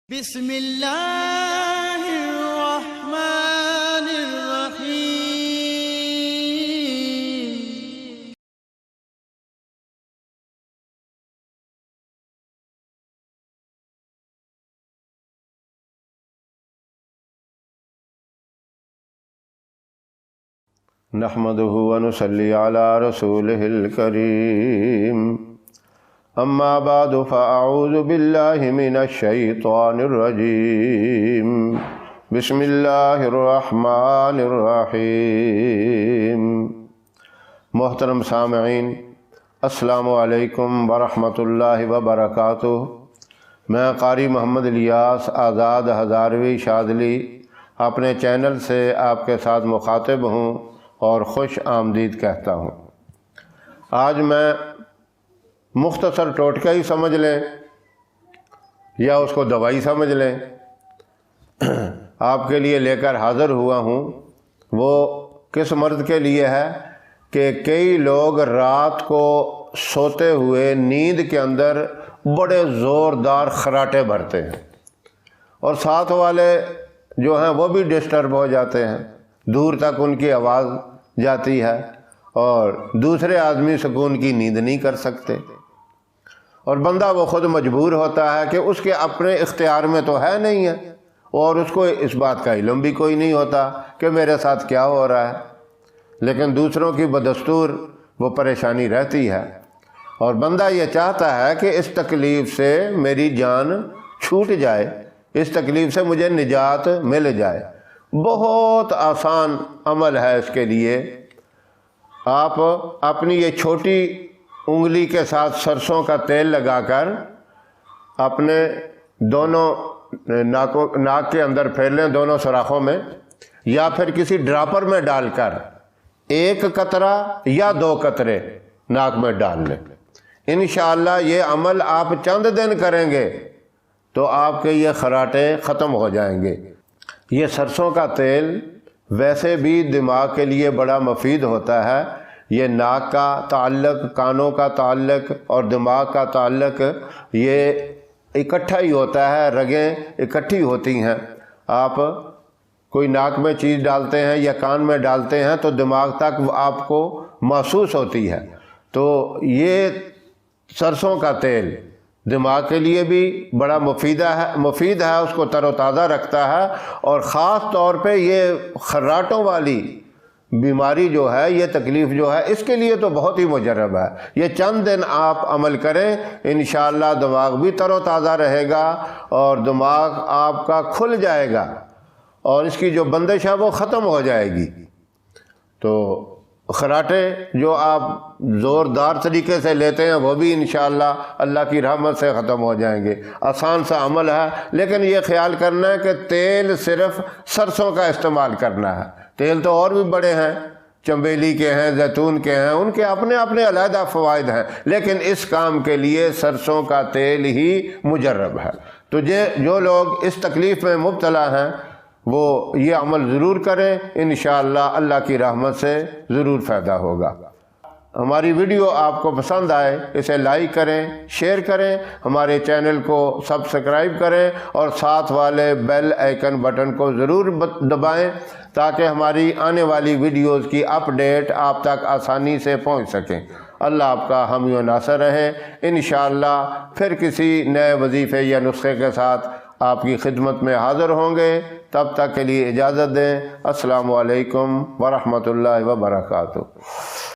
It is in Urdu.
بسم اللہ الرحمن الرحیم۔ نحمده ونصلي على رسوله الكريم، اما بعد فاعوذ باللہ من الشیطان الرجیم، بسم اللہ الرحمن الرحیم۔ محترم سامعین، السلام علیکم ورحمۃ اللہ وبرکاتہ۔ میں قاری محمد الیاس آزاد ہزاروی شاذلی اپنے چینل سے آپ کے ساتھ مخاطب ہوں اور خوش آمدید کہتا ہوں۔ آج میں مختصر ٹوٹکہ ہی سمجھ لیں یا اس کو دوائی سمجھ لیں، آپ کے لیے لے کر حاضر ہوا ہوں۔ وہ کس مرد کے لیے ہے کہ کئی لوگ رات کو سوتے ہوئے نیند کے اندر بڑے زوردار خراٹے بھرتے ہیں اور ساتھ والے جو ہیں وہ بھی ڈسٹرب ہو جاتے ہیں، دور تک ان کی آواز جاتی ہے اور دوسرے آدمی سکون کی نیند نہیں کر سکتے، اور بندہ وہ خود مجبور ہوتا ہے کہ اس کے اپنے اختیار میں تو ہے نہیں ہے، اور اس کو اس بات کا علم بھی کوئی نہیں ہوتا کہ میرے ساتھ کیا ہو رہا ہے، لیکن دوسروں کی بدستور وہ پریشانی رہتی ہے، اور بندہ یہ چاہتا ہے کہ اس تکلیف سے میری جان چھوٹ جائے، اس تکلیف سے مجھے نجات مل جائے۔ بہت آسان عمل ہے اس کے لیے۔ آپ اپنی یہ چھوٹی انگلی کے ساتھ سرسوں کا تیل لگا کر اپنے دونوں ناک کے اندر پھیر لیں، دونوں سوراخوں میں، یا پھر کسی ڈراپر میں ڈال کر ایک قطرہ یا دو قطرے ناک میں ڈال لیں۔ انشاءاللہ یہ عمل آپ چند دن کریں گے تو آپ کے یہ خراٹے ختم ہو جائیں گے۔ یہ سرسوں کا تیل ویسے بھی دماغ کے لیے بڑا مفید ہوتا ہے۔ یہ ناک کا تعلق، کانوں کا تعلق اور دماغ کا تعلق یہ اکٹھا ہی ہوتا ہے، رگیں اکٹھی ہوتی ہیں۔ آپ کوئی ناک میں چیز ڈالتے ہیں یا کان میں ڈالتے ہیں تو دماغ تک آپ کو محسوس ہوتی ہے۔ تو یہ سرسوں کا تیل دماغ کے لیے بھی بڑا مفید ہے، اس کو تر و تازہ رکھتا ہے، اور خاص طور پہ یہ خراٹوں والی بیماری جو ہے، یہ تکلیف جو ہے، اس کے لیے تو بہت ہی مجرب ہے۔ یہ چند دن آپ عمل کریں، انشاءاللہ دماغ بھی تر و تازہ رہے گا اور دماغ آپ کا کھل جائے گا اور اس کی جو بندش ہے وہ ختم ہو جائے گی۔ تو خراٹے جو آپ زوردار طریقے سے لیتے ہیں وہ بھی انشاءاللہ اللہ کی رحمت سے ختم ہو جائیں گے۔ آسان سا عمل ہے، لیکن یہ خیال کرنا ہے کہ تیل صرف سرسوں کا استعمال کرنا ہے۔ تیل تو اور بھی بڑے ہیں، چنبیلی کے ہیں، زیتون کے ہیں، ان کے اپنے اپنے علیحدہ فوائد ہیں، لیکن اس کام کے لیے سرسوں کا تیل ہی مجرب ہے۔ تو جو لوگ اس تکلیف میں مبتلا ہیں وہ یہ عمل ضرور کریں، انشاءاللہ اللہ کی رحمت سے ضرور فائدہ ہوگا۔ ہماری ویڈیو آپ کو پسند آئے اسے لائک کریں، شیئر کریں، ہمارے چینل کو سبسکرائب کریں اور ساتھ والے بیل آئیکن بٹن کو ضرور دبائیں تاکہ ہماری آنے والی ویڈیوز کی اپڈیٹ آپ تک آسانی سے پہنچ سکیں۔ اللہ آپ کا حامی و ناصر رہے۔ انشاءاللہ پھر کسی نئے وظیفے یا نسخے کے ساتھ آپ کی خدمت میں حاضر ہوں گے۔ تب تک کے لیے اجازت دیں۔ السلام علیکم ورحمۃ اللہ وبرکاتہ۔